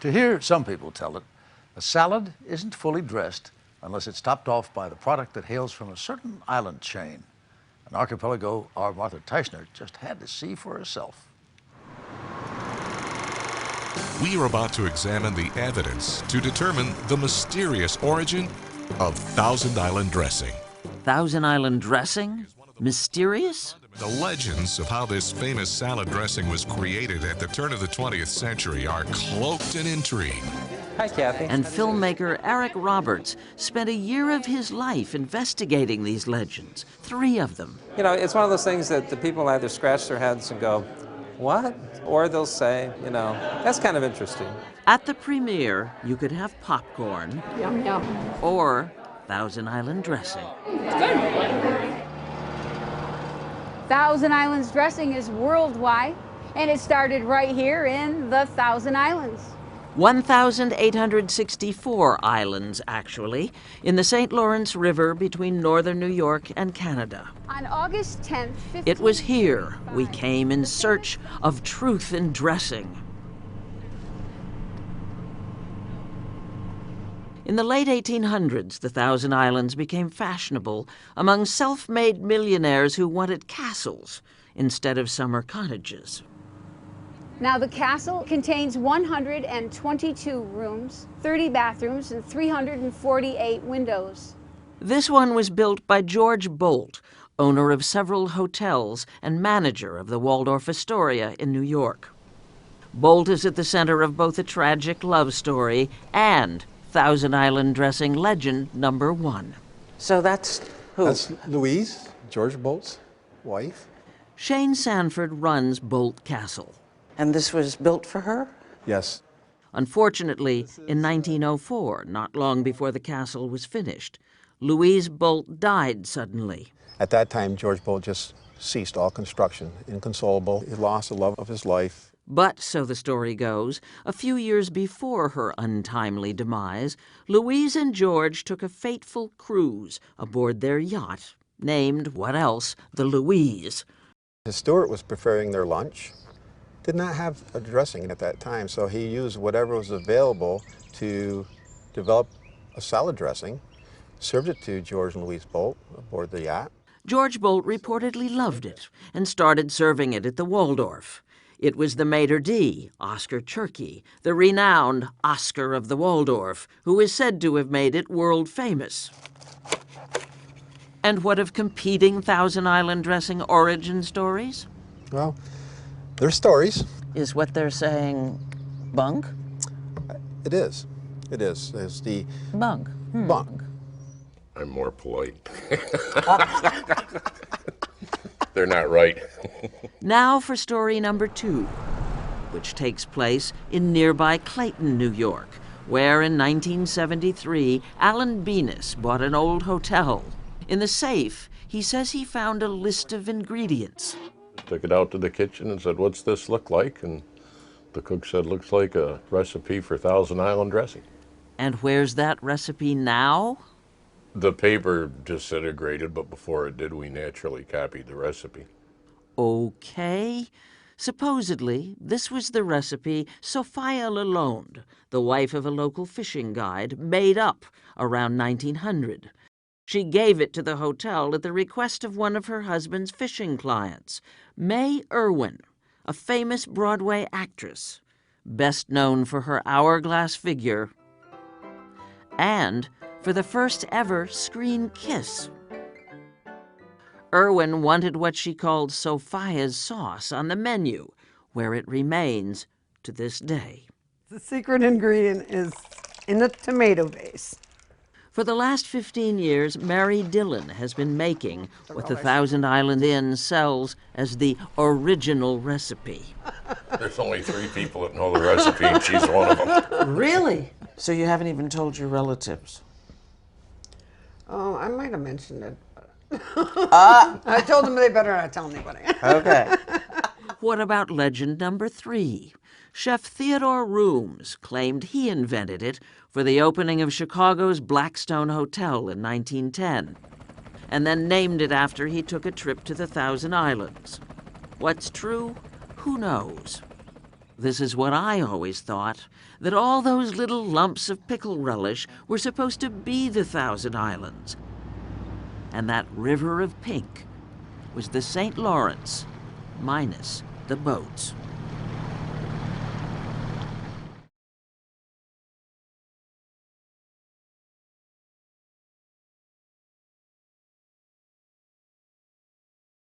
To hear some people tell it, a salad isn't fully dressed unless it's topped off by the product that hails from a certain island chain. An archipelago our Martha Teichner just had to see for herself. We are about to examine the evidence to determine the mysterious origin of Thousand Island dressing. Thousand Island dressing? Mysterious? The legends of how this famous salad dressing was created at the turn of the 20th century are cloaked in intrigue. Hi, Kathy. And filmmaker Eric Roberts spent a year of his life investigating these legends, 3 of them. You know, it's one of those things that the people either scratch their heads and go, what? Or they'll say, you know, that's kind of interesting. At the premiere, you could have popcorn. Yum, yum. Or Thousand Island dressing. It's good. Thousand Islands dressing is worldwide, and it started right here in the Thousand Islands. 1,864 islands, actually, in the St. Lawrence River between northern New York and Canada. On August 10th, It was here we came in search of truth in dressing. In the late 1800s, the Thousand Islands became fashionable among self-made millionaires who wanted castles instead of summer cottages. Now the castle contains 122 rooms, 30 bathrooms, and 348 windows. This one was built by George Bolt, owner of several hotels and manager of the Waldorf Astoria in New York. Bolt is at the center of both a tragic love story and Thousand Island dressing legend number 1. So that's who? That's Louise, George Bolt's wife. Shane Sanford runs Bolt Castle. And this was built for her? Yes. Unfortunately, in 1904, not long before the castle was finished, Louise Bolt died suddenly. At that time, George Bolt just ceased all construction, inconsolable. He lost the love of his life. But, so the story goes, a few years before her untimely demise, Louise and George took a fateful cruise aboard their yacht, named, what else, the Louise. His steward was preparing their lunch. Did not have a dressing at that time, so he used whatever was available to develop a salad dressing, served it to George and Louise Bolt aboard the yacht. George Bolt reportedly loved it and started serving it at the Waldorf. It was the maitre d', Oscar Cherky, the renowned Oscar of the Waldorf, who is said to have made it world famous. And what of competing Thousand Island dressing origin stories? Well, they're stories. Is what they're saying bunk? It is. It is. It's the Bunk. bunk. I'm more polite. They're not right. Now for story number 2, which takes place in nearby Clayton, New York, where in 1973, Alan Benis bought an old hotel. In the safe, he says he found a list of ingredients. Took it out to the kitchen and said, "What's this look like?" And the cook said, "Looks like a recipe for Thousand Island dressing." And where's that recipe now? The paper disintegrated, but before it did, we naturally copied the recipe. Okay. Supposedly, this was the recipe Sophia Lalonde, the wife of a local fishing guide, made up around 1900. She gave it to the hotel at the request of one of her husband's fishing clients, May Irwin, a famous Broadway actress, best known for her hourglass figure and for the first ever screen kiss. Irwin wanted what she called Sophia's sauce on the menu, where it remains to this day. The secret ingredient is in the tomato base. For the last 15 years, Mary Dillon has been making what the Thousand Island Inn sells as the original recipe. There's only 3 people that know the recipe, and she's one of them. Really? So you haven't even told your relatives? Oh, I might have mentioned it. I told them they better not tell anybody. Okay. What about legend number 3? Chef Theodore Rooms claimed he invented it for the opening of Chicago's Blackstone Hotel in 1910, and then named it after he took a trip to the Thousand Islands. What's true? Who knows? This is what I always thought, that all those little lumps of pickle relish were supposed to be the Thousand Islands. And that river of pink was the St. Lawrence, minus the boats.